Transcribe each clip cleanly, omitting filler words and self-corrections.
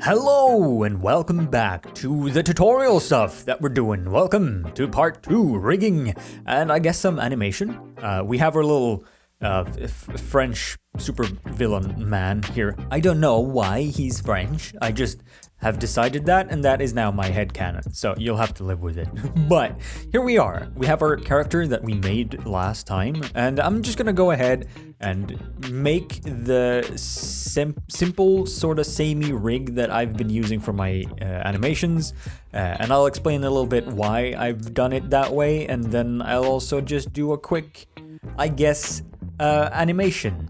Hello and welcome back to the tutorial stuff that we're doing. Welcome to part 2, rigging, and I guess some animation. We have our little French super villain man here. I don't know why he's French. I just have decided that, and that is now my headcanon, so you'll have to live with it. But here we are. We have our character that we made last time, and I'm just gonna go ahead and make the simple sort of samey rig that I've been using for my animations, and I'll explain a little bit why I've done it that way, and then I'll also just do a quick, I guess, animation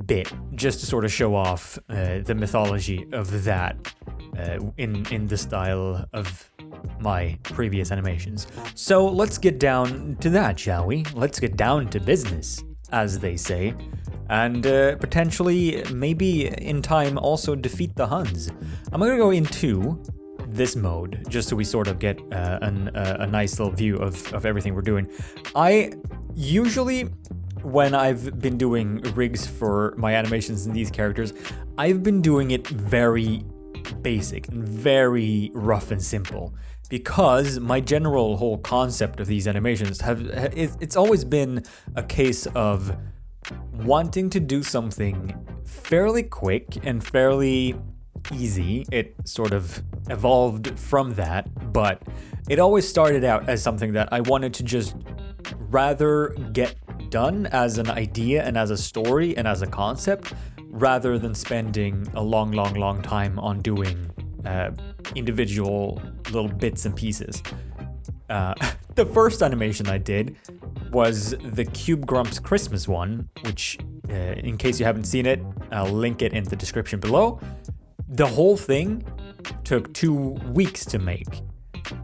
bit just to sort of show off the mythology of that in the style of my previous animations. So let's get down to that, shall we? Let's get down to business, as they say, and potentially, maybe in time, also defeat the Huns. I'm gonna go into this mode just so we sort of get a nice little view of everything we're doing. I usually, when I've been doing rigs for my animations in these characters, I've been doing it very basic and very rough and simple, because my general whole concept of these animations it's always been a case of wanting to do something fairly quick and fairly easy. It sort of evolved from that, but it always started out as something that I wanted to just rather get done as an idea and as a story and as a concept, rather than spending a long time on doing individual little bits and pieces. The first animation I did was the Cube Grumps Christmas one, which, in case you haven't seen it, I'll link it in the description below. The whole thing took 2 weeks to make,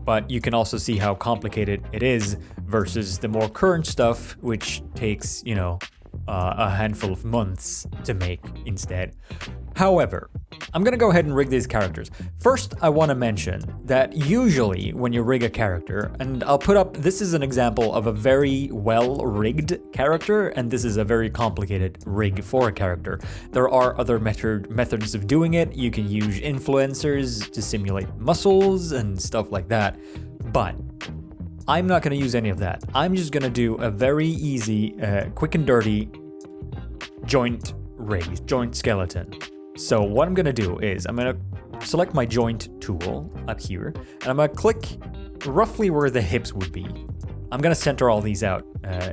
but you can also see how complicated it is versus the more current stuff, which takes, you know, a handful of months to make instead. However, I'm gonna go ahead and rig these characters. First, I want to mention that usually when you rig a character, and I'll put up, this is an example of a very well-rigged character, and this is a very complicated rig for a character. There are other methods of doing it. You can use influencers to simulate muscles and stuff like that, but I'm not going to use any of that. I'm just going to do a very easy, quick and dirty joint rig, joint skeleton. So what I'm going to do is I'm going to select my joint tool up here, and I'm going to click roughly where the hips would be. I'm going to center all these out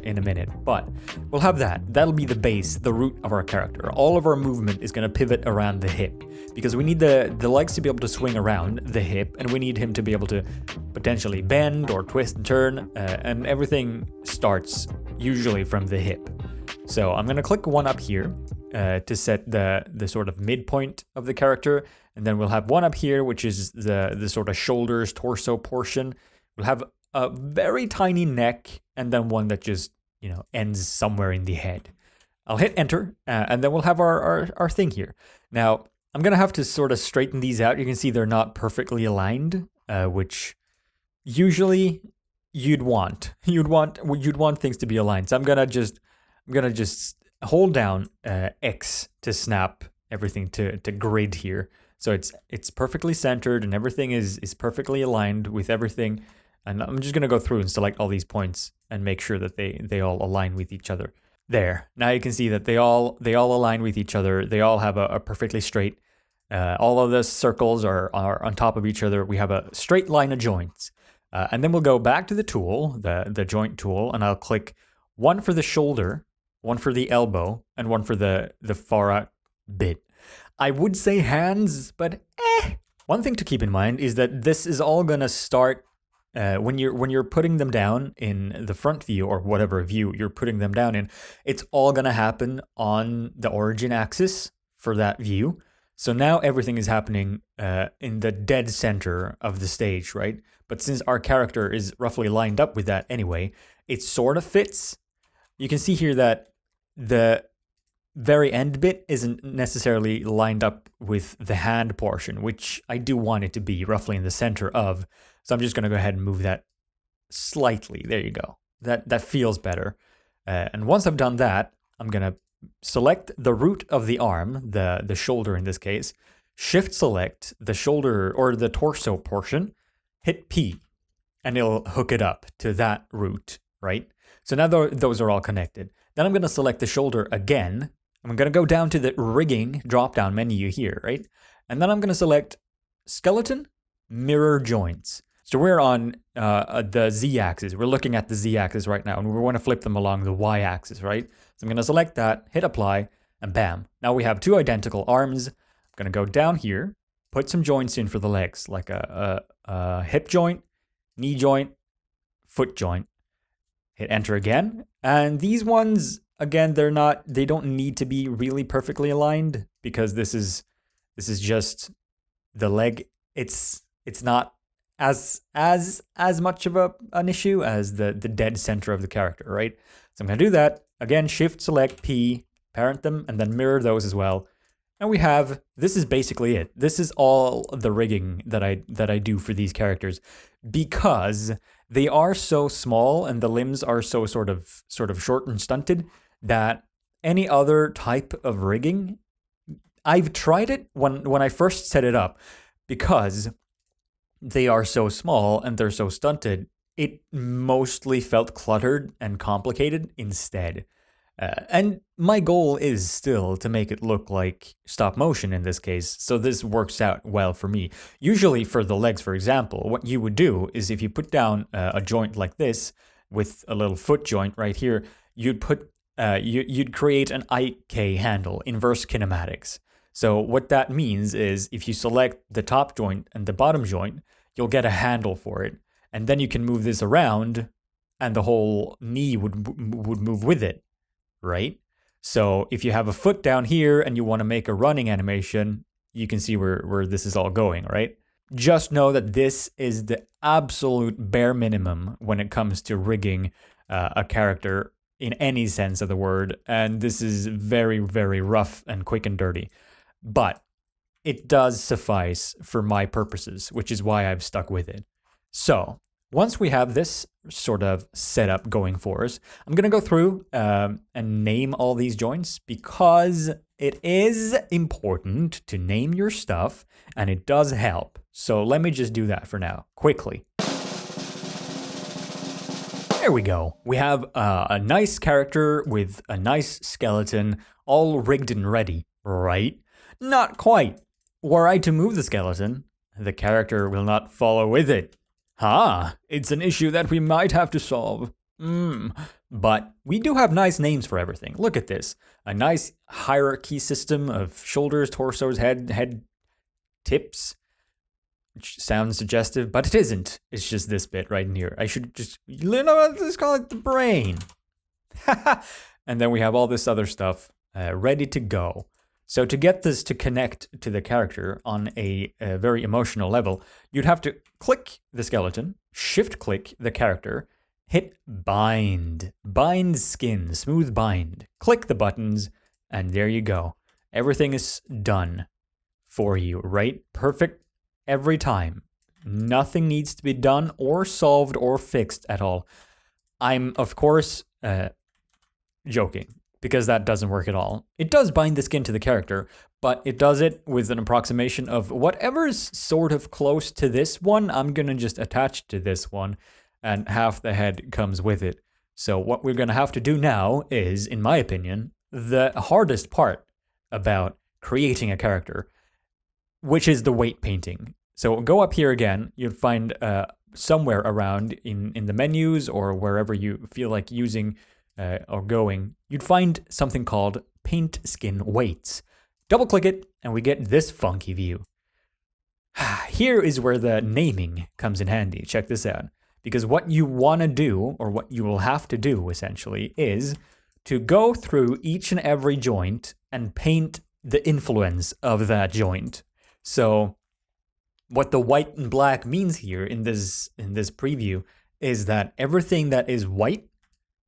in a minute, but we'll have that. That'll be the base, the root of our character. All of our movement is going to pivot around the hip, because we need the legs to be able to swing around the hip, and we need him to be able to potentially bend or twist and turn, and everything starts usually from the hip. So I'm going to click one up here to set the sort of midpoint of the character, and then we'll have one up here, which is the sort of shoulders, torso portion. We'll have a very tiny neck, and then one that just, you know, ends somewhere in the head. I'll hit enter, and then we'll have our thing here. Now, I'm gonna have to sort of straighten these out. You can see they're not perfectly aligned, which usually you'd want things to be aligned. So I'm gonna just hold down X to snap everything to grid here. So it's perfectly centered and everything is perfectly aligned with everything. And I'm just gonna go through and select all these points and make sure that they all align with each other. There. Now you can see that they all align with each other. They all have a perfectly straight. All of the circles are on top of each other. We have a straight line of joints. And then we'll go back to the tool, the joint tool, and I'll click one for the shoulder, one for the elbow, and one for the far out bit. I would say hands, but One thing to keep in mind is that this is all gonna start when you're putting them down in the front view or whatever view you're putting them down in. It's all gonna happen on the origin axis for that view. So now everything is happening in the dead center of the stage, right? But since our character is roughly lined up with that anyway, it sort of fits. You can see here that the very end bit isn't necessarily lined up with the hand portion, which I do want it to be roughly in the center of. So I'm just going to go ahead and move that slightly. There you go. That feels better. And once I've done that, I'm going to select the root of the arm, the shoulder in this case, shift select the shoulder or the torso portion, hit P, and it'll hook it up to that root, right? So now those are all connected. Then I'm going to select the shoulder again. I'm going to go down to the rigging drop-down menu here, right? And then I'm going to select skeleton, mirror joints. So we're on the Z-axis. We're looking at the Z-axis right now, and we want to flip them along the Y-axis, right? So I'm going to select that, hit apply, and bam. Now we have two identical arms. I'm going to go down here, put some joints in for the legs, like a hip joint, knee joint, foot joint. Hit enter again. And these ones, again, they don't need to be really perfectly aligned because this is just the leg. It's not as much of an issue as the dead center of the character, right? So I'm going to do that. Again, shift select P, parent them, and then mirror those as well. And this is basically it. This is all the rigging that I do for these characters because they are so small and the limbs are so sort of short and stunted that any other type of rigging, I've tried it when I first set it up because they are so small and they're so stunted, it mostly felt cluttered and complicated instead. And my goal is still to make it look like stop motion in this case, so this works out well for me. Usually for the legs, for example, what you would do is if you put down a joint like this with a little foot joint right here, you'd create an IK handle, inverse kinematics. So what that means is if you select the top joint and the bottom joint, you'll get a handle for it. And then you can move this around and the whole knee would move with it, right? So if you have a foot down here and you want to make a running animation, you can see where this is all going, right? Just know that this is the absolute bare minimum when it comes to rigging a character in any sense of the word. And this is very, very rough and quick and dirty. But it does suffice for my purposes, which is why I've stuck with it. So once we have this sort of setup going for us, I'm going to go through and name all these joints because it is important to name your stuff and it does help. So let me just do that for now, quickly. There we go. We have a nice character with a nice skeleton, all rigged and ready, right? Not quite. Were I to move the skeleton, the character will not follow with it. It's an issue that we might have to solve. But we do have nice names for everything. Look at this. A nice hierarchy system of shoulders, torsos, head tips. Which sounds suggestive, but it isn't. It's just this bit right in here. I should just, let's call it the brain. And then we have all this other stuff ready to go. So to get this to connect to the character on a very emotional level, you'd have to click the skeleton, shift click the character, hit bind, bind skin, smooth bind, click the buttons, and there you go. Everything is done for you, right? Perfect every time. Nothing needs to be done or solved or fixed at all. I'm, of course, joking. Because that doesn't work at all. It does bind the skin to the character, but it does it with an approximation of whatever's sort of close to this one, I'm going to just attach to this one, and half the head comes with it. So what we're going to have to do now is, in my opinion, the hardest part about creating a character, which is the weight painting. So go up here again, you'll find somewhere around in the menus or wherever you feel like using or going, you'd find something called Paint Skin Weights. Double click it and we get this funky view. Here is where the naming comes in handy. Check this out. Because what you want to do, or what you will have to do essentially, is to go through each and every joint and paint the influence of that joint. So what the white and black means here in this preview is that everything that is white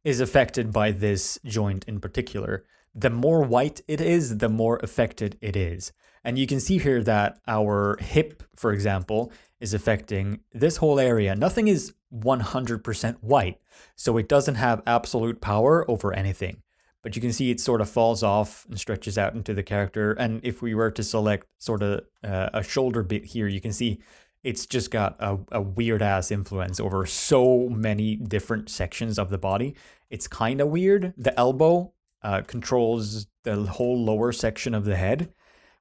is affected by this joint in particular. The more white it is, the more affected it is. And you can see here that our hip, for example, is affecting this whole area. Nothing is 100% white, so it doesn't have absolute power over anything. but you can see it sort of falls off and stretches out into the character. And if we were to select sort of a shoulder bit here, you can see it's just got a weird ass influence over so many different sections of the body. It's kind of weird. The elbow controls the whole lower section of the head,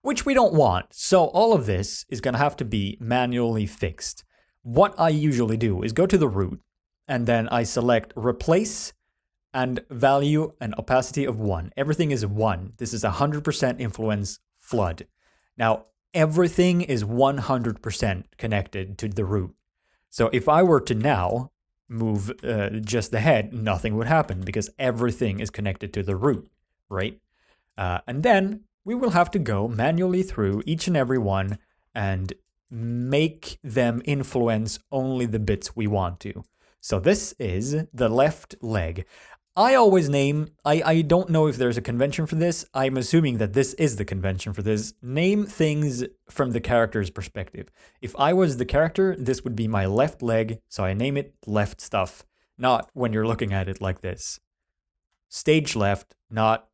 which we don't want. So all of this is going to have to be manually fixed. What I usually do is go to the root, and then I select replace and value and opacity of 1. Everything is 1. This is 100% influence flood. Now, everything is 100% connected to the root. So if I were to now move just the head, nothing would happen because everything is connected to the root, right? And then we will have to go manually through each and every one and make them influence only the bits we want to. So this is the left leg. I always name, I don't know if there's a convention for this. I'm assuming that this is the convention for this. Name things from the character's perspective. If I was the character, this would be my left leg, so I name it left stuff, not when you're looking at it like this. Stage left, not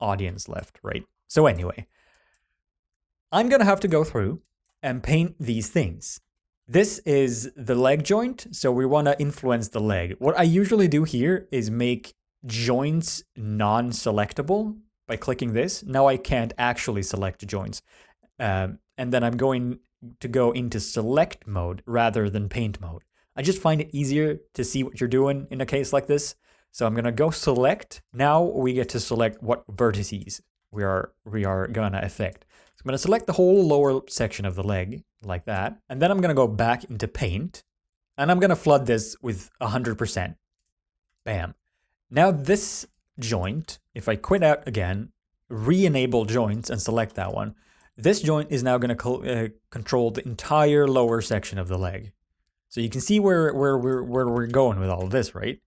audience left, right? So anyway, I'm gonna have to go through and paint these things. This is the leg joint, so we want to influence the leg. What I usually do here is make joints non-selectable by clicking this. Now I can't actually select joints. And then I'm going to go into select mode rather than paint mode. I just find it easier to see what you're doing in a case like this. So I'm going to go select. Now we get to select what vertices we are going to affect. So I'm going to select the whole lower section of the leg like that. And then I'm going to go back into paint and I'm going to flood this with 100%. Bam. Now this joint, if I quit out again, re-enable joints and select that one, this joint is now going to control the entire lower section of the leg. So you can see where we're going with all of this, right?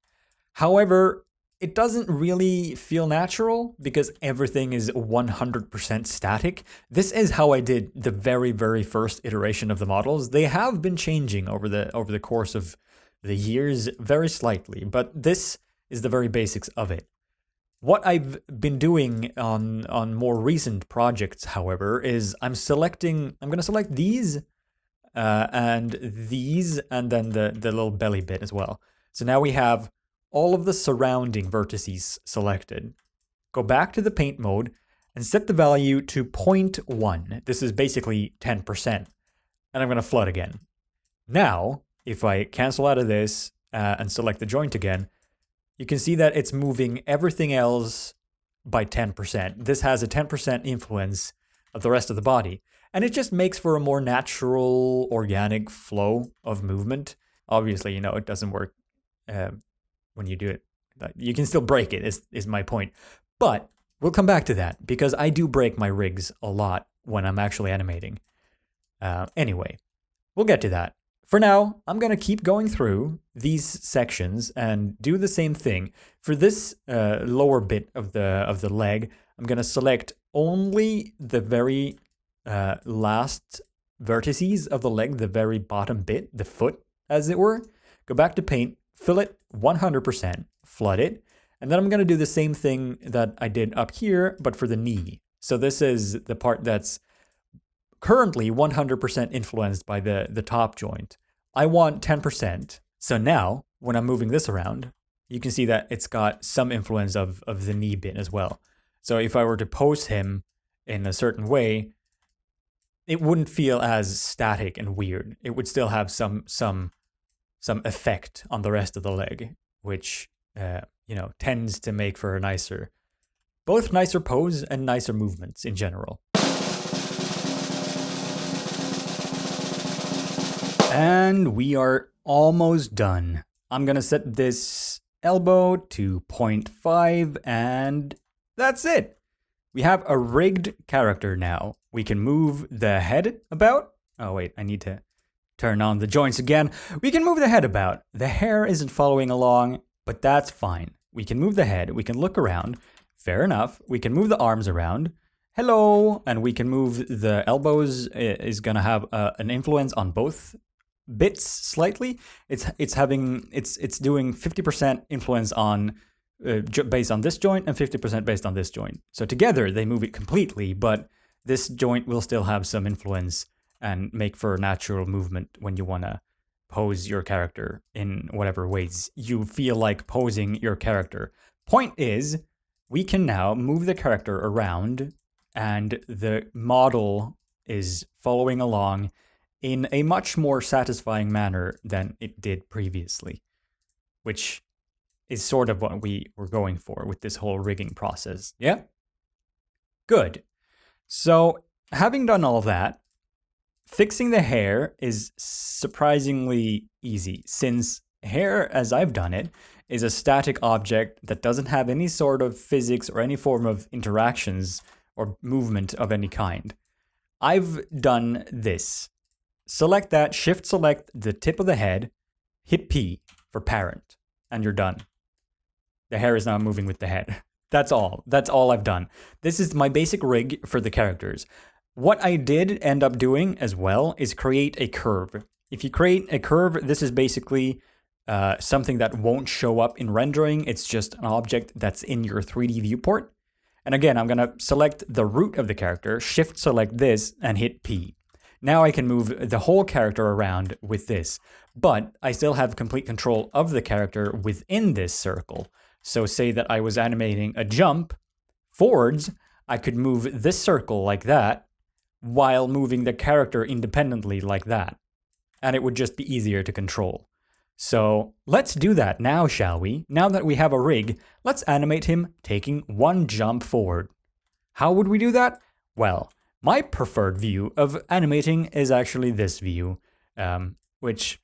However, it doesn't really feel natural because everything is 100% static. This is how I did the very, very first iteration of the models. They have been changing over the course of the years very slightly, but this is the very basics of it. What I've been doing on more recent projects, however, is I'm going to select these and these and then the little belly bit as well. So now we have all of the surrounding vertices selected. Go back to the paint mode and set the value to 0.1. This is basically 10%. And I'm going to flood again. Now, if I cancel out of this and select the joint again, you can see that it's moving everything else by 10%. This has a 10% influence of the rest of the body. And it just makes for a more natural, organic flow of movement. Obviously, it doesn't work when you do it. You can still break it, is my point. But we'll come back to that because I do break my rigs a lot when I'm actually animating. Anyway, we'll get to that. For now, I'm going to keep going through these sections and do the same thing. For this lower bit of the leg, I'm going to select only the very last vertices of the leg, the very bottom bit, the foot, as it were. Go back to paint, fill it 100%, flood it, and then I'm going to do the same thing that I did up here, but for the knee. So this is the part that's currently 100% influenced by the top joint. I want 10%. So now, when I'm moving this around, you can see that it's got some influence of the knee bit as well. So if I were to pose him in a certain way, it wouldn't feel as static and weird. It would still have some effect on the rest of the leg, which tends to make for a both nicer pose and nicer movements in general. And we are almost done. I'm gonna set this elbow to 0.5 and that's it. We have a rigged character now. We can move the head about. Oh wait, I need to turn on the joints again. We can move the head about. The hair isn't following along, but that's fine. We can move the head, we can look around. Fair enough. We can move the arms around. Hello. And we can move the elbows. Is gonna have an influence on both bits slightly. It's doing 50% influence on based on this joint and 50% based on this joint. So together they move it completely, but this joint will still have some influence and make for natural movement when you want to pose your character in whatever ways you feel like posing your character. Point is, we can now move the character around and the model is following along in a much more satisfying manner than it did previously, which is sort of what we were going for with this whole rigging process. Yeah? Good. So, having done all that, fixing the hair is surprisingly easy, since hair, as I've done it, is a static object that doesn't have any sort of physics or any form of interactions or movement of any kind. I've done this. Select that, shift select the tip of the head, hit P for parent, and you're done. The hair is now moving with the head. That's all. That's all I've done. This is my basic rig for the characters. What I did end up doing as well is create a curve. If you create a curve, this is basically something that won't show up in rendering. It's just an object that's in your 3D viewport. And again, I'm going to select the root of the character, shift select this, and hit P. Now I can move the whole character around with this, but I still have complete control of the character within this circle. So say that I was animating a jump forwards, I could move this circle like that while moving the character independently like that. And it would just be easier to control. So let's do that now, shall we? Now that we have a rig, let's animate him taking one jump forward. How would we do that? Well, my preferred view of animating is actually this view, which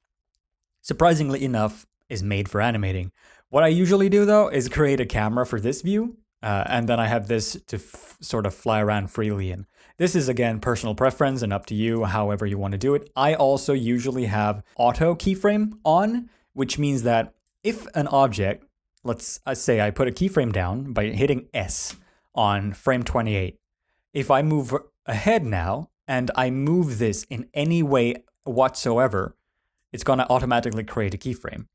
surprisingly enough is made for animating. What I usually do though is create a camera for this view, and then I have this to sort of fly around freely in. This is again personal preference and up to you however you want to do it. I also usually have auto keyframe on, which means that if an object, let's say I put a keyframe down by hitting S on frame 28. If I move ahead now and I move this in any way whatsoever, it's going to automatically create a keyframe,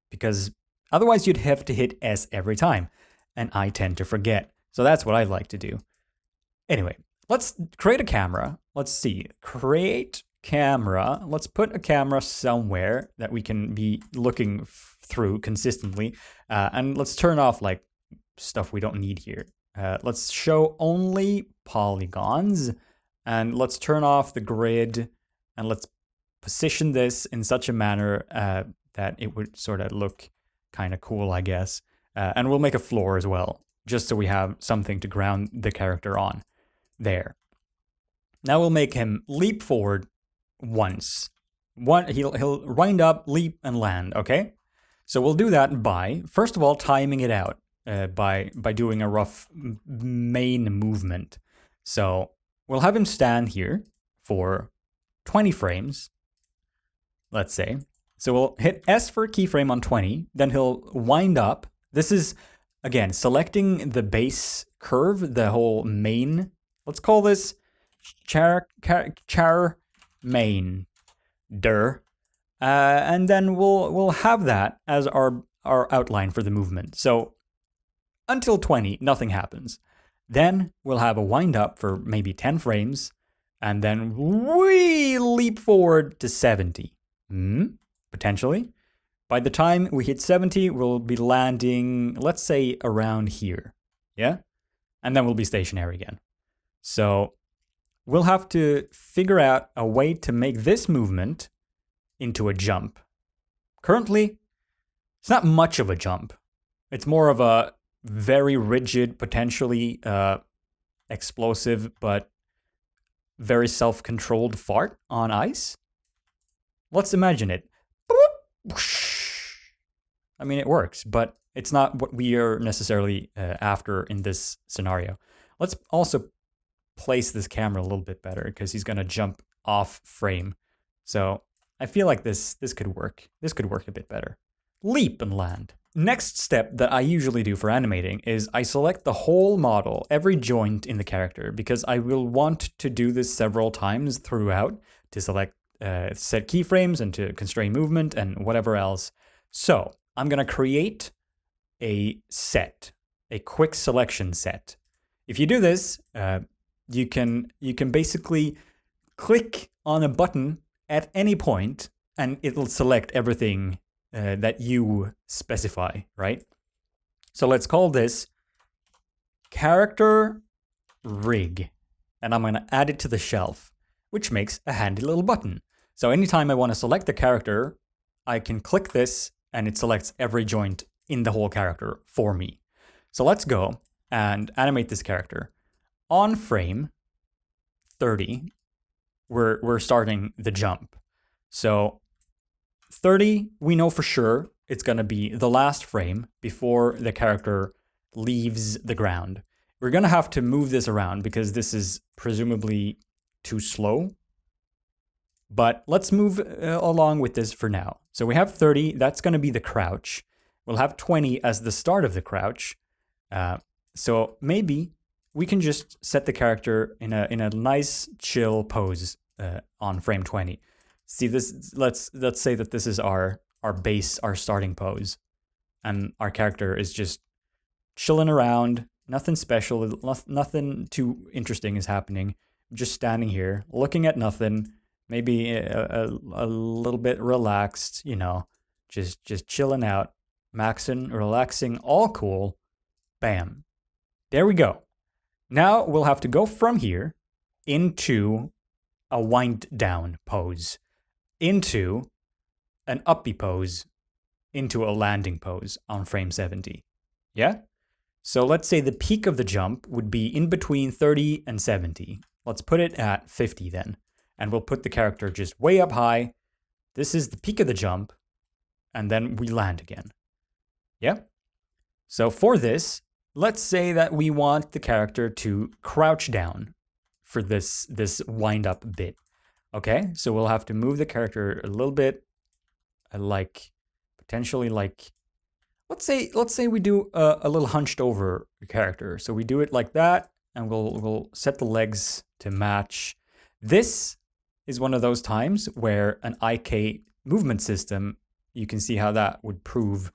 because otherwise you'd have to hit S every time, and I tend to forget. So that's what I like to do. Anyway, let's create a camera. Let's see, create camera. Let's put a camera somewhere that we can be looking through consistently. And let's turn off like stuff we don't need here. Let's show only polygons, and let's turn off the grid, and let's position this in such a manner that it would sort of look kind of cool, I guess. And we'll make a floor as well, just so we have something to ground the character on. There. Now we'll make him leap forward once. He'll wind up, leap, and land, okay? So we'll do that by, first of all, timing it out by doing a rough main movement. So we'll have him stand here for 20 frames, let's say. So we'll hit S for keyframe on 20, then he'll wind up. This is, again, selecting the base curve, the whole main. Let's call this char main der. And then we'll have that as our outline for the movement. So until 20, nothing happens. Then we'll have a wind up for maybe 10 frames, and then we leap forward to 70. Potentially. By the time we hit 70, we'll be landing, let's say, around here. Yeah? And then we'll be stationary again. So we'll have to figure out a way to make this movement into a jump. Currently, it's not much of a jump. It's more of a very rigid, potentially explosive, but very self-controlled fart on ice. Let's imagine it. I mean, it works, but it's not what we are necessarily after in this scenario. Let's also place this camera a little bit better, because he's going to jump off frame. So I feel like this could work. This could work a bit better. Leap and land. Next step that I usually do for animating is I select the whole model, every joint in the character, because I will want to do this several times throughout to select set keyframes and to constrain movement and whatever else. So I'm going to create a set, a quick selection set. If you do this, you can basically click on a button at any point and it'll select everything that you specify, right? So let's call this character rig, and I'm going to add it to the shelf, which makes a handy little button. So anytime I want to select the character, I can click this and it selects every joint in the whole character for me. So let's go and animate this character. On frame 30, we're starting the jump. So 30, we know for sure it's going to be the last frame before the character leaves the ground. We're going to have to move this around because this is presumably too slow. But let's move along with this for now. So we have 30, that's going to be the crouch. We'll have 20 as the start of the crouch. So maybe we can just set the character in a nice chill pose on frame 20. See this, let's say that this is our base, our starting pose. And our character is just chilling around, nothing special, nothing too interesting is happening. Just standing here, looking at nothing, maybe a little bit relaxed, you know, just chilling out, maxing, relaxing, all cool. Bam. There we go. Now we'll have to go from here into a wind down pose, into an uppy pose, into a landing pose on frame 70. Yeah? So let's say the peak of the jump would be in between 30 and 70. Let's put it at 50 then. And we'll put the character just way up high. This is the peak of the jump. And then we land again. Yeah? So for this, let's say that we want the character to crouch down for this wind up bit. Okay? So we'll have to move the character a little bit, like potentially like, let's say we do a little hunched over character. So we do it like that, and we'll set the legs to match. This is one of those times where an IK movement system, you can see how that would prove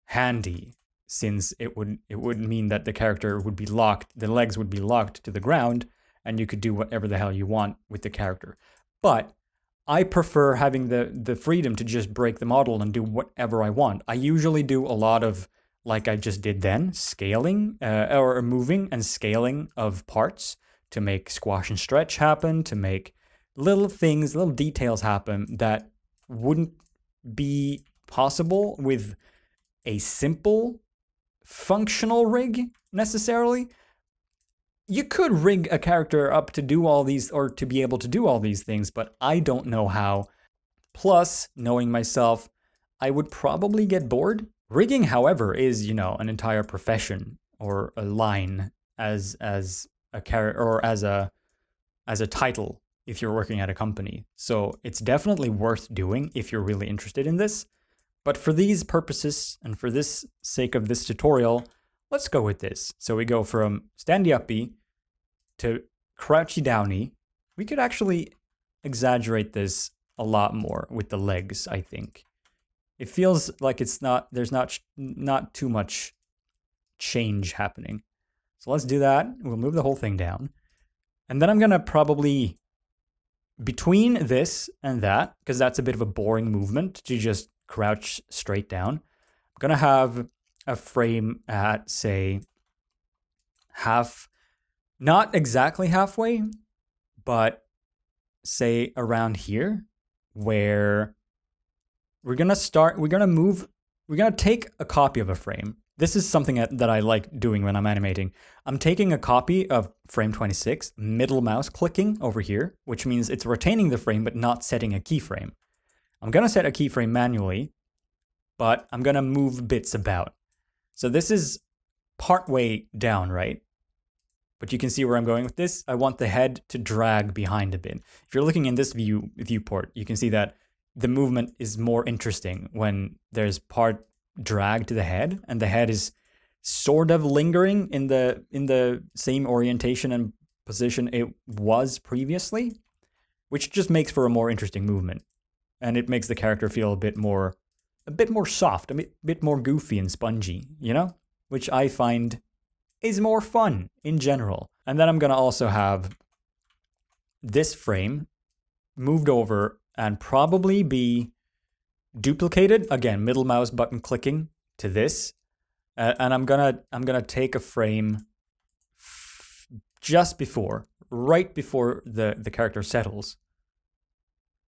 handy, since it would mean that the character would be locked, the legs would be locked to the ground, and you could do whatever the hell you want with the character. But I prefer having the freedom to just break the model and do whatever I want. I usually do a lot of, like I just did then, scaling or moving and scaling of parts to make squash and stretch happen, to make little things, little details happen that wouldn't be possible with a simple functional rig necessarily. You could rig a character up to do all these, or to be able to do all these things, but I don't know how. Plus, knowing myself, I would probably get bored. Rigging, however, is, you know, an entire profession or a line as a character or as a title if you're working at a company. So it's definitely worth doing if you're really interested in this. But for these purposes and for this sake of this tutorial, let's go with this. So we go from standy uppy to crouchy downy. We could actually exaggerate this a lot more with the legs, I think. It feels like there's not too much change happening. So let's do that. We'll move the whole thing down. And then I'm gonna probably, between this and that, because that's a bit of a boring movement to just crouch straight down, I'm gonna have a frame at, say, half, not exactly halfway, but say around here, where we're gonna take a copy of a frame. This is something that I like doing when I'm animating. I'm taking a copy of frame 26, middle mouse clicking over here, which means it's retaining the frame but not setting a keyframe. I'm gonna set a keyframe manually, but I'm gonna move bits about. So this is partway down, right? But you can see where I'm going with this. I want the head to drag behind a bit. If you're looking in this viewport, you can see that the movement is more interesting when there's part drag to the head, and the head is sort of lingering in the same orientation and position it was previously, which just makes for a more interesting movement. And it makes the character feel a bit more a bit more soft, a bit more goofy and spongy, you know? Which I find is more fun in general. And then I'm gonna also have this frame moved over and probably be duplicated. Again, middle mouse button clicking to this. And I'm gonna take a frame just before, right before the character settles.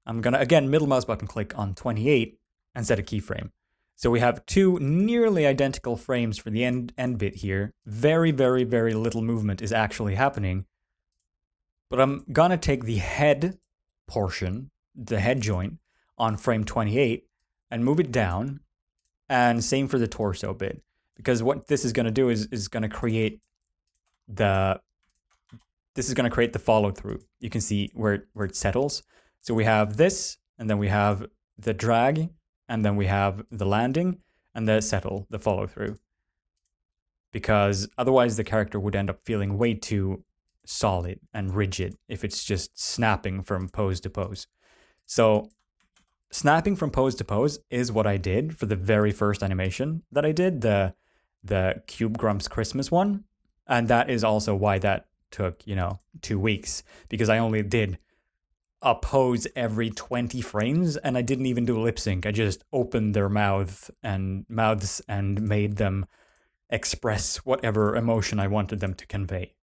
I'm gonna, again, middle mouse button click on 28 and set a keyframe. So we have two nearly identical frames for the end bit here. Very, very, very little movement is actually happening. But I'm gonna take the head portion, the head joint, on frame 28 and move it down. And same for the torso bit. Because what this is gonna do is gonna create the follow through. You can see where it settles. So we have this, and then we have the drag, and then we have the landing, and the settle, the follow through. Because otherwise the character would end up feeling way too solid and rigid if it's just snapping from pose to pose. So snapping from pose to pose is what I did for the very first animation that I did, the Cube Grumps Christmas one. And that is also why that took, 2 weeks, because I only did a pose every 20 frames and I didn't even do lip sync. I just opened their mouths and made them express whatever emotion I wanted them to convey.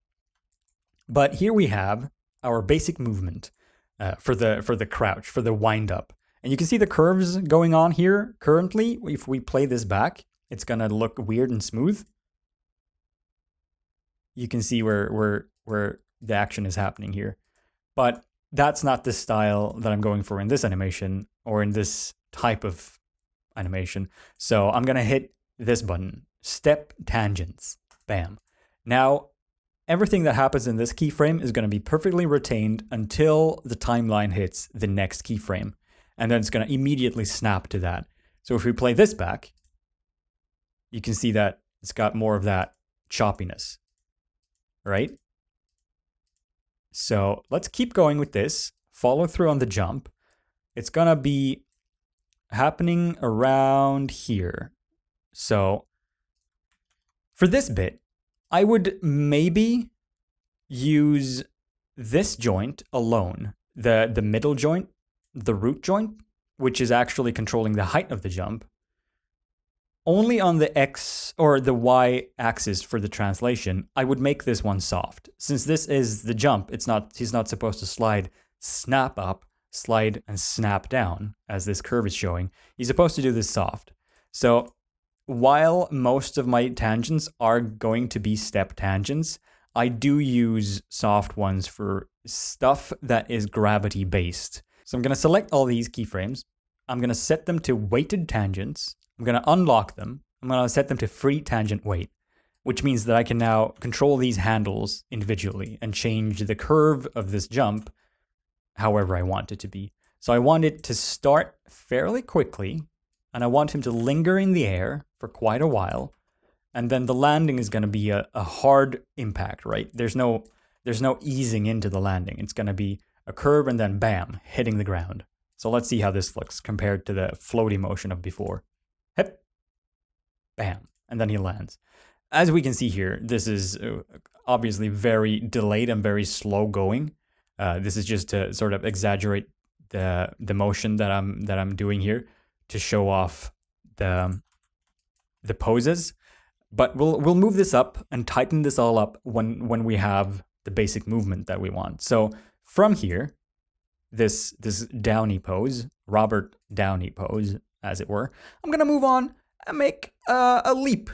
But here we have our basic movement for the crouch, for the wind up. And you can see the curves going on here currently. If we play this back, it's gonna look weird and smooth. You can see where the action is happening here. But that's not the style that I'm going for in this animation or in this type of animation. So I'm gonna hit this button, step tangents, bam. Now, everything that happens in this keyframe is gonna be perfectly retained until the timeline hits the next keyframe. And then it's gonna immediately snap to that. So if we play this back, you can see that it's got more of that choppiness, right? So let's keep going with this. Follow through on the jump. It's gonna be happening around here. So for this bit, I would maybe use this joint alone, the middle joint, the root joint, which is actually controlling the height of the jump, only on the X or the Y axis for the translation. I would make this one soft. Since this is the jump, he's not supposed to slide, snap up, slide, and snap down, as this curve is showing. He's supposed to do this soft. So while most of my tangents are going to be step tangents, I do use soft ones for stuff that is gravity based. So I'm going to select all these keyframes. I'm going to set them to weighted tangents. I'm going to unlock them. I'm going to set them to free tangent weight, which means that I can now control these handles individually and change the curve of this jump however I want it to be. So I want it to start fairly quickly, and I want him to linger in the air for quite a while. And then the landing is going to be a hard impact, right? There's no easing into the landing. It's going to be a curve and then bam, hitting the ground. So let's see how this looks compared to the floaty motion of before. Hip, bam, and then he lands. As we can see here, this is obviously very delayed and very slow going. This is just to sort of exaggerate the motion that I'm doing here to show off the poses. But we'll move this up and tighten this all up when we have the basic movement that we want. So from here, this Downey pose, Robert Downey pose, as it were, I'm gonna move on and make a leap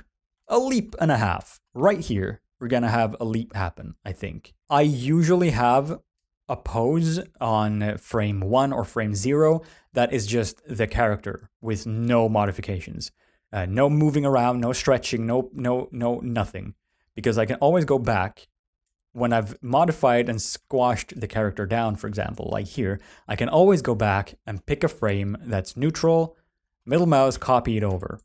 and a half. Right here, we're gonna have a leap happen, I think. I usually have a pose on frame 1 or frame 0 that is just the character with no modifications. No moving around, no stretching, no nothing. Because I can always go back when I've modified and squashed the character down, for example, like here. I can always go back and pick a frame that's neutral, middle mouse, copy it over.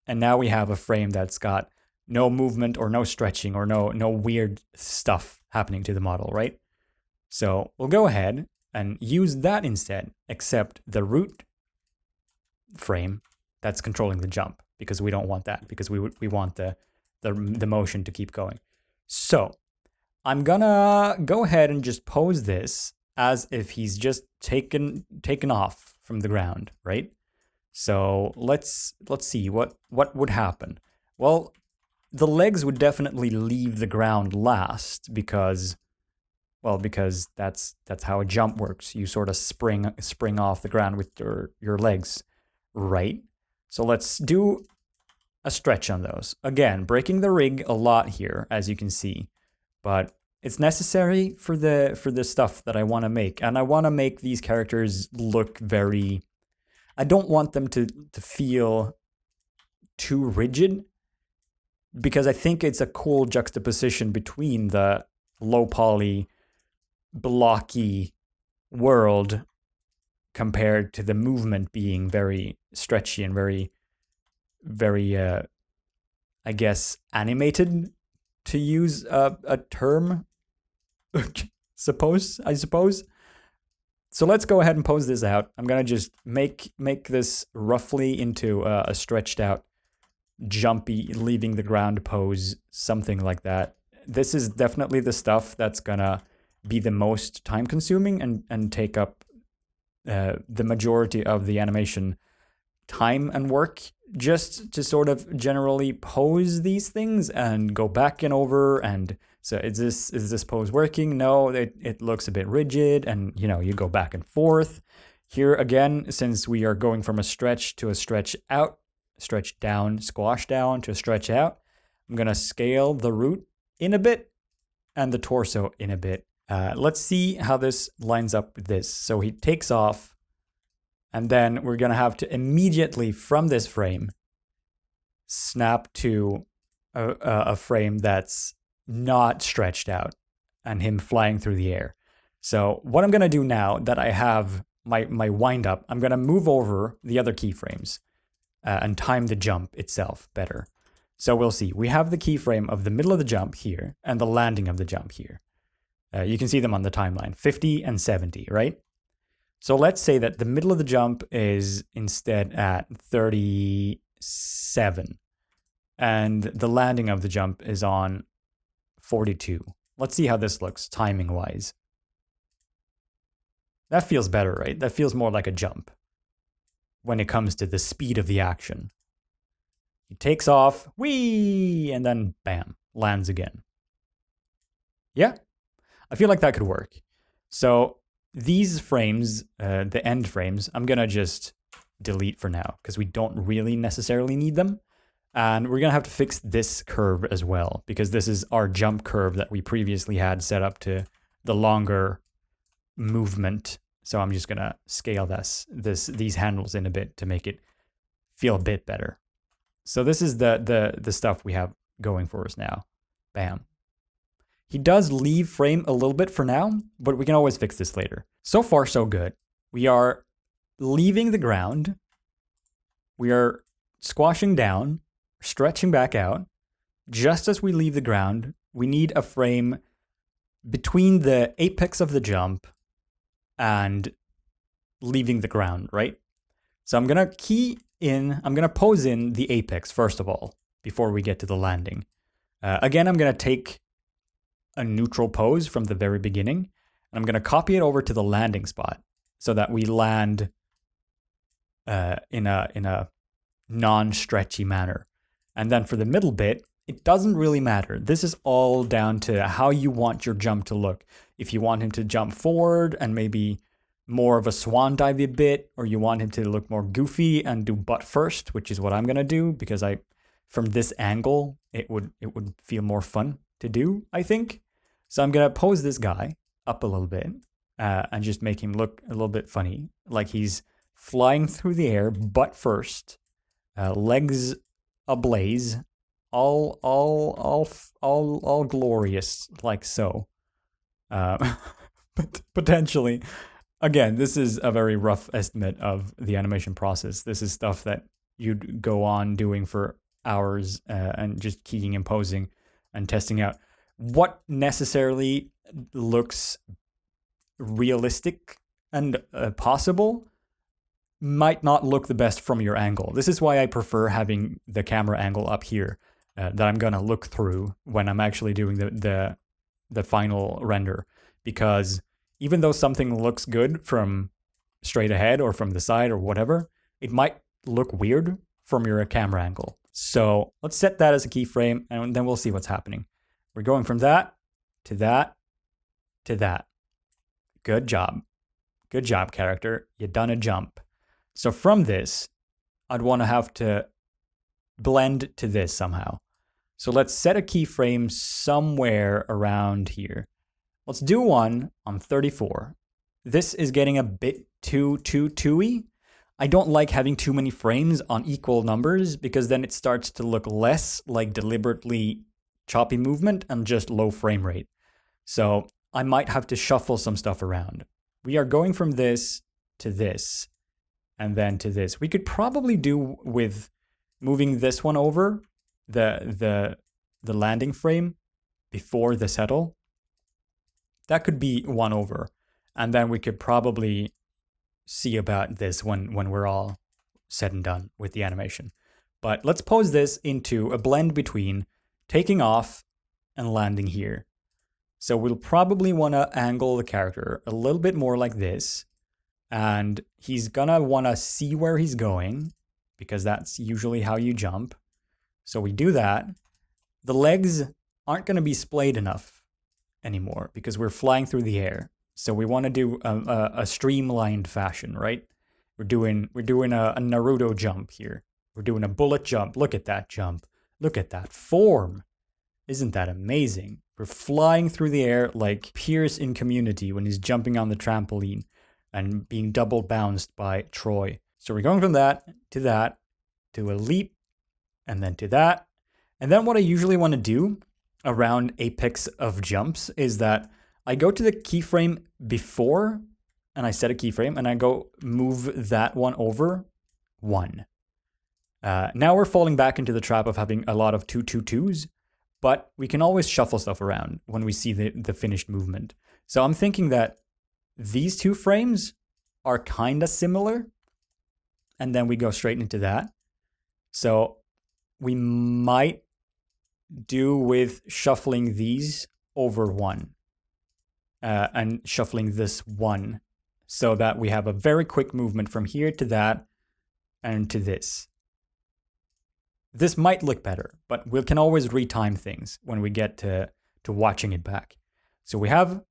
And now we have a frame that's got no movement or no stretching or no weird stuff happening to the model, right? So we'll go ahead and use that instead, except the root frame that's controlling the jump, because we don't want that, because we want the motion to keep going. So I'm gonna go ahead and just pose this as if he's just taken off from the ground, right? So let's see what would happen. Well, the legs would definitely leave the ground last because that's how a jump works. You sort of spring off the ground with your legs, right? So let's do a stretch on those. Again, breaking the rig a lot here, as you can see, but it's necessary for the stuff that I want to make. And I want to make these characters look very, I don't want them to feel too rigid, because I think it's a cool juxtaposition between the low poly, blocky world compared to the movement being very stretchy and very, I guess, animated, to use a term, I suppose. So let's go ahead and pose this out. I'm gonna just make this roughly into a stretched out, jumpy, leaving the ground pose, something like that. This is definitely the stuff that's gonna be the most time consuming and take up the majority of the animation time and work, just to sort of generally pose these things and go back and over. And so is this pose working? No, it looks a bit rigid, and you go back and forth. Here again, since we are going from a stretch to a stretch out, stretch down, squash down to a stretch out, I'm gonna scale the root in a bit and the torso in a bit. Let's see how this lines up with this. So he takes off, and then we're gonna have to immediately from this frame snap to a frame that's not stretched out and him flying through the air. So what I'm gonna do now that I have my wind up, I'm gonna move over the other keyframes and time the jump itself better. So we'll see. We have the keyframe of the middle of the jump here and the landing of the jump here. You can see them on the timeline, 50 and 70, right? So let's say that the middle of the jump is instead at 37, and the landing of the jump is on 42. Let's see how this looks timing-wise. That feels better, right? That feels more like a jump when it comes to the speed of the action. He takes off, whee, and then bam, lands again. Yeah, I feel like that could work. So these frames, the end frames, I'm gonna just delete for now because we don't really necessarily need them. And we're gonna have to fix this curve as well, because this is our jump curve that we previously had set up to the longer movement. So I'm just gonna scale these handles in a bit to make it feel a bit better. So this is the stuff we have going for us now. Bam. He does leave frame a little bit for now, but we can always fix this later. So far, so good. We are leaving the ground. We are squashing down, stretching back out. Just as we leave the ground, we need a frame between the apex of the jump and leaving the ground, right? So I'm gonna pose in the apex first of all, before we get to the landing. Again, I'm gonna take a neutral pose from the very beginning, and I'm gonna copy it over to the landing spot so that we land in a non-stretchy manner. And then for the middle bit, it doesn't really matter. This is all down to how you want your jump to look. If you want him to jump forward and maybe more of a swan divey bit, or you want him to look more goofy and do butt first, which is what I'm gonna do, because from this angle it would feel more fun to do, I think. So I'm gonna pose this guy up a little bit and just make him look a little bit funny, like he's flying through the air, butt first, legs ablaze, all glorious, like so. But potentially, again, this is a very rough estimate of the animation process. This is stuff that you'd go on doing for hours and just keying and posing and testing out what necessarily looks realistic and possible, might not look the best from your angle. This is why I prefer having the camera angle up here that I'm gonna look through when I'm actually doing the final render. Because even though something looks good from straight ahead or from the side or whatever, it might look weird from your camera angle. So let's set that as a keyframe and then we'll see what's happening. We're going from that to that to that. Good job. Good job, character. You done a jump. So from this, I'd want to have to blend to this somehow. So let's set a keyframe somewhere around here. Let's do one on 34. This is getting a bit too-y. I don't like having too many frames on equal numbers because then it starts to look less like deliberately choppy movement and just low frame rate. So I might have to shuffle some stuff around. We are going from this to this and then to this. We could probably do with moving this one over, the landing frame before the settle. That could be one over. And then we could probably see about this when we're all said and done with the animation. But let's pose this into a blend between taking off and landing here. So we'll probably want to angle the character a little bit more like this. And he's gonna want to see where he's going because that's usually how you jump. So we do that. The legs aren't going to be splayed enough anymore because we're flying through the air. So we want to do a streamlined fashion, right? We're doing a Naruto jump here. We're doing a bullet jump. Look at that jump. Look at that form. Isn't that amazing? We're flying through the air like Pierce in Community when he's jumping on the trampoline and being double bounced by Troy. So we're going from that, to a leap, and then to that. And then what I usually want to do around apex of jumps is that I go to the keyframe before, and I set a keyframe, and I go move that one over 1. Now we're falling back into the trap of having a lot of 2-2-2s, but we can always shuffle stuff around when we see the finished movement. So I'm thinking that these two frames are kind of similar, and then we go straight into that. So we might do with shuffling these over 1 and shuffling this 1 so that we have a very quick movement from here to that and to this. This might look better, but we can always retime things when we get to watching it back. So we have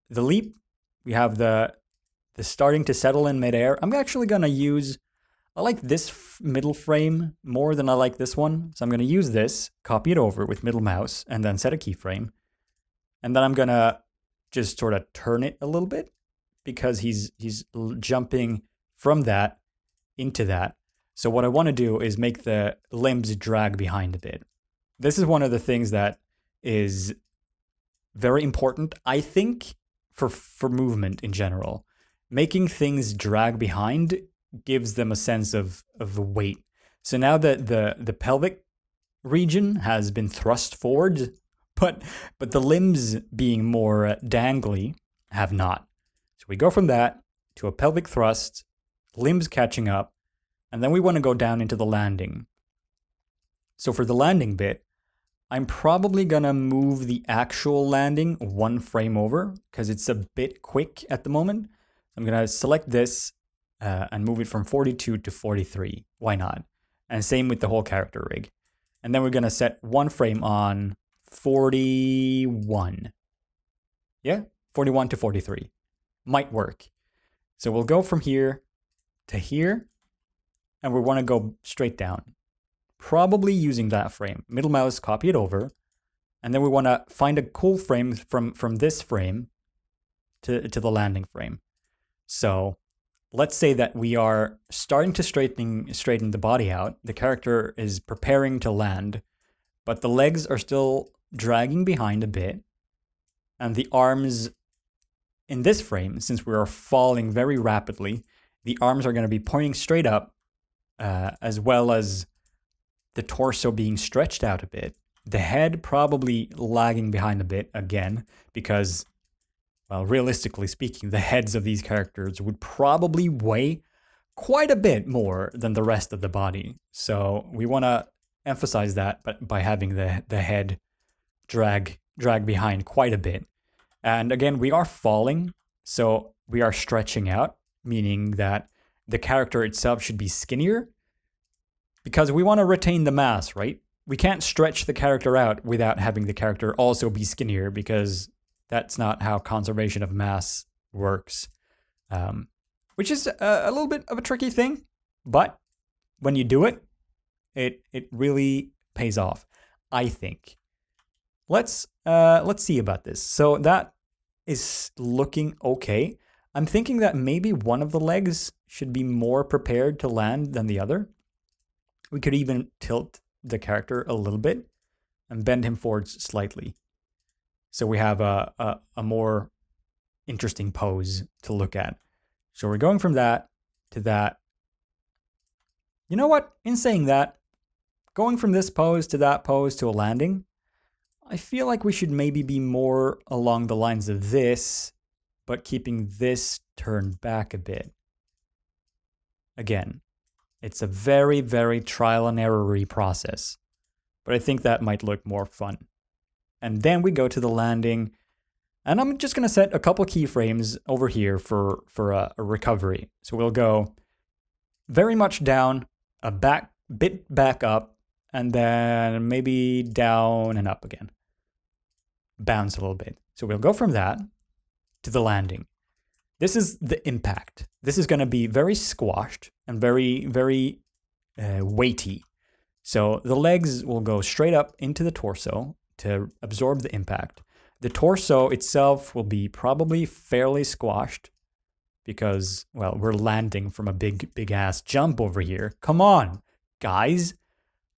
the leap, we have the starting to settle in midair. I'm actually going to use, I like this middle frame more than I like this one. So I'm going to use this, copy it over with middle mouse, and then set a keyframe. And then I'm going to just sort of turn it a little bit because he's jumping from that into that. So what I want to do is make the limbs drag behind a bit. This is one of the things that is very important, I think, for movement in general. Making things drag behind gives them a sense of weight. So now that the pelvic region has been thrust forward, but the limbs being more dangly have not. So we go from that to a pelvic thrust, limbs catching up, and then we want to go down into the landing. So for the landing bit, I'm probably going to move the actual landing 1 frame over because it's a bit quick at the moment. I'm going to select this and move it from 42 to 43. Why not? And same with the whole character rig. And then we're going to set 1 frame on 41. Yeah, 41 to 43. Might work. So we'll go from here to here. And we want to go straight down. Probably using that frame. Middle mouse, copy it over. And then we want to find a cool frame from this frame to the landing frame. So let's say that we are starting to straighten the body out. The character is preparing to land, but the legs are still dragging behind a bit. And the arms in this frame, since we are falling very rapidly, the arms are going to be pointing straight up, as well as the torso being stretched out a bit. The head probably lagging behind a bit again, because, well, realistically speaking, the heads of these characters would probably weigh quite a bit more than the rest of the body. So we want to emphasize that by having the head drag behind quite a bit. And again, we are falling, so we are stretching out, meaning that the character itself should be skinnier because we want to retain the mass, right? We can't stretch the character out without having the character also be skinnier because that's not how conservation of mass works. Which is a little bit of a tricky thing, but when you do it, it really pays off, I think. Let's see about this. So that is looking okay. I'm thinking that maybe one of the legs should be more prepared to land than the other. We could even tilt the character a little bit and bend him forwards slightly. So we have a more interesting pose to look at. So we're going from that to that. You know what? In saying that, going from this pose to that pose to a landing, I feel like we should maybe be more along the lines of this, but keeping this turned back a bit. Again, it's a very, very trial and error-y process, but I think that might look more fun. And then we go to the landing, and I'm just going to set a couple keyframes over here for a recovery. So we'll go very much down, a bit back up, and then maybe down and up again. Bounce a little bit. So we'll go from that to the landing. This is the impact. This is going to be very squashed and very, very weighty. So the legs will go straight up into the torso to absorb the impact. The torso itself will be probably fairly squashed because, well, we're landing from a big ass jump over here. Come on, guys.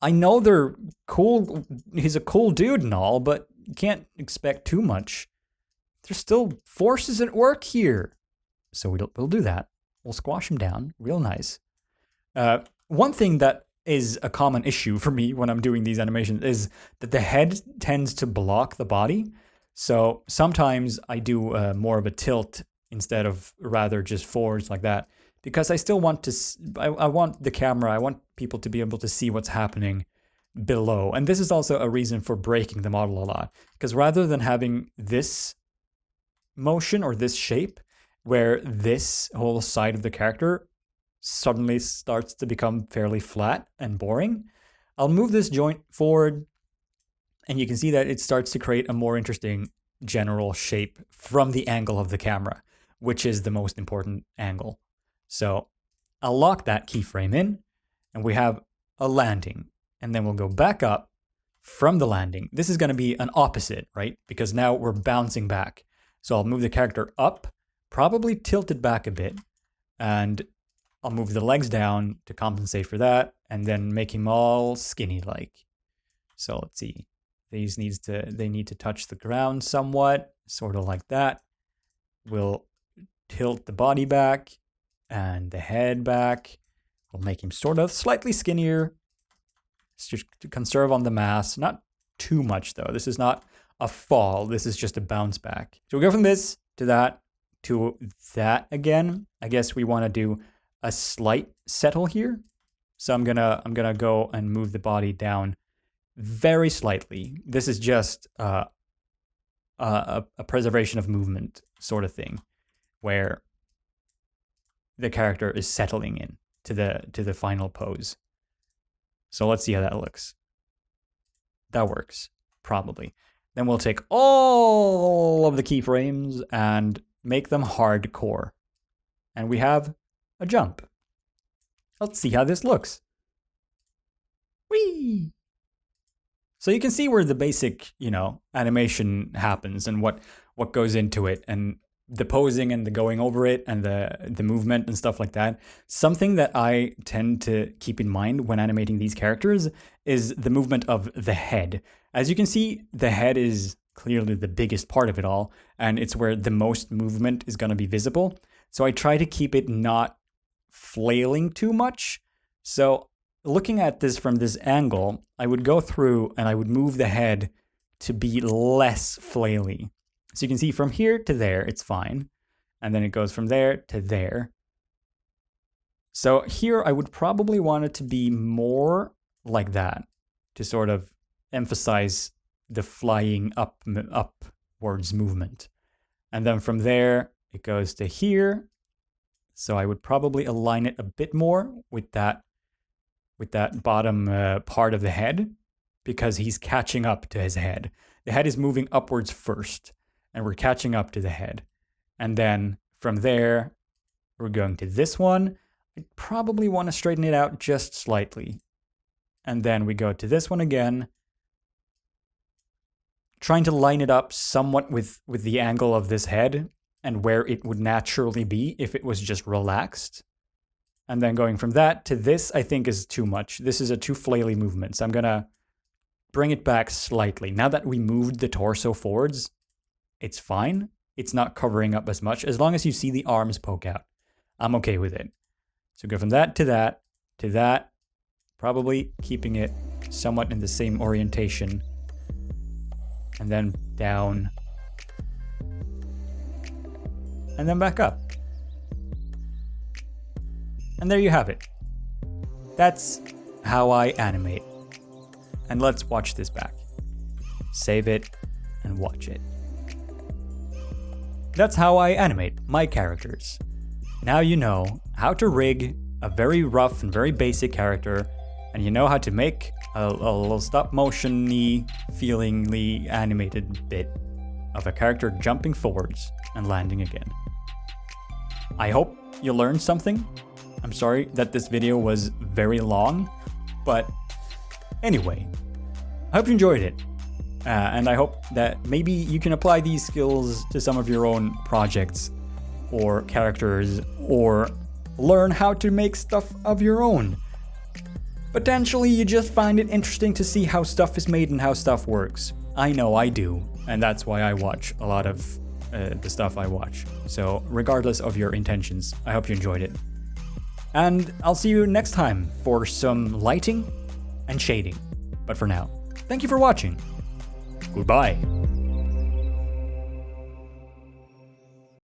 I know they're cool. He's a cool dude and all, but you can't expect too much. There's still forces at work here. So we'll do that. We'll squash him down real nice. One thing that is a common issue for me when I'm doing these animations is that the head tends to block the body. So sometimes I do more of a tilt instead of rather just forwards like that, because I still want to, I want the camera, I want people to be able to see what's happening below. And this is also a reason for breaking the model a lot, because rather than having this motion or this shape where this whole side of the character suddenly starts to become fairly flat and boring, I'll move this joint forward and you can see that it starts to create a more interesting general shape from the angle of the camera, which is the most important angle. So I'll lock that keyframe in and we have a landing, and then we'll go back up from the landing. This is going to be an opposite, right? Because now we're bouncing back. So I'll move the character up, probably tilt it back a bit, and I'll move the legs down to compensate for that, and then make him all skinny-like. So let's see. They need to touch the ground somewhat, sort of like that. We'll tilt the body back and the head back. We'll make him sort of slightly skinnier, just to conserve on the mass. Not too much though. This is not a fall. This is just a bounce back. So we go from this to that again. I guess we want to do a slight settle here. So I'm gonna go and move the body down very slightly. This is just a preservation of movement sort of thing, where the character is settling in to the final pose. So let's see how that looks. That works, probably. Then we'll take all of the keyframes and make them hardcore. And we have a jump. Let's see how this looks. Whee! So you can see where the basic, animation happens and what goes into it, and the posing and the going over it and the movement and stuff like that. Something that I tend to keep in mind when animating these characters is the movement of the head. As you can see, the head is clearly the biggest part of it all, and it's where the most movement is going to be visible. So I try to keep it not flailing too much. So looking at this from this angle, I would go through and I would move the head to be less flaily. So you can see from here to there, it's fine. And then it goes from there to there. So here I would probably want it to be more like that to sort of emphasize the flying upwards movement. And then from there, it goes to here. So I would probably align it a bit more with that bottom part of the head, because he's catching up to his head. The head is moving upwards first, and we're catching up to the head. And then from there, we're going to this one. I probably want to straighten it out just slightly. And then we go to this one again, trying to line it up somewhat with the angle of this head and where it would naturally be if it was just relaxed. And then going from that to this, I think is too much. This is a too flaily movement, so I'm gonna bring it back slightly. Now that we moved the torso forwards, it's fine. It's not covering up as much. As long as you see the arms poke out, I'm okay with it. So go from that to that to that, probably keeping it somewhat in the same orientation. And then down. And then back up. And there you have it. That's how I animate. And let's watch this back. Save it and watch it. That's how I animate my characters. Now you know how to rig a very rough and very basic character, and you know how to make a little stop motion-y, feelingly animated bit of a character jumping forwards and landing again. I hope you learned something. I'm sorry that this video was very long, but anyway, I hope you enjoyed it. And I hope that maybe you can apply these skills to some of your own projects or characters, or learn how to make stuff of your own. Potentially you just find it interesting to see how stuff is made and how stuff works. I know I do, and that's why I watch a lot of the stuff I watch. So regardless of your intentions, I hope you enjoyed it. And I'll see you next time for some lighting and shading. But for now, thank you for watching. Goodbye.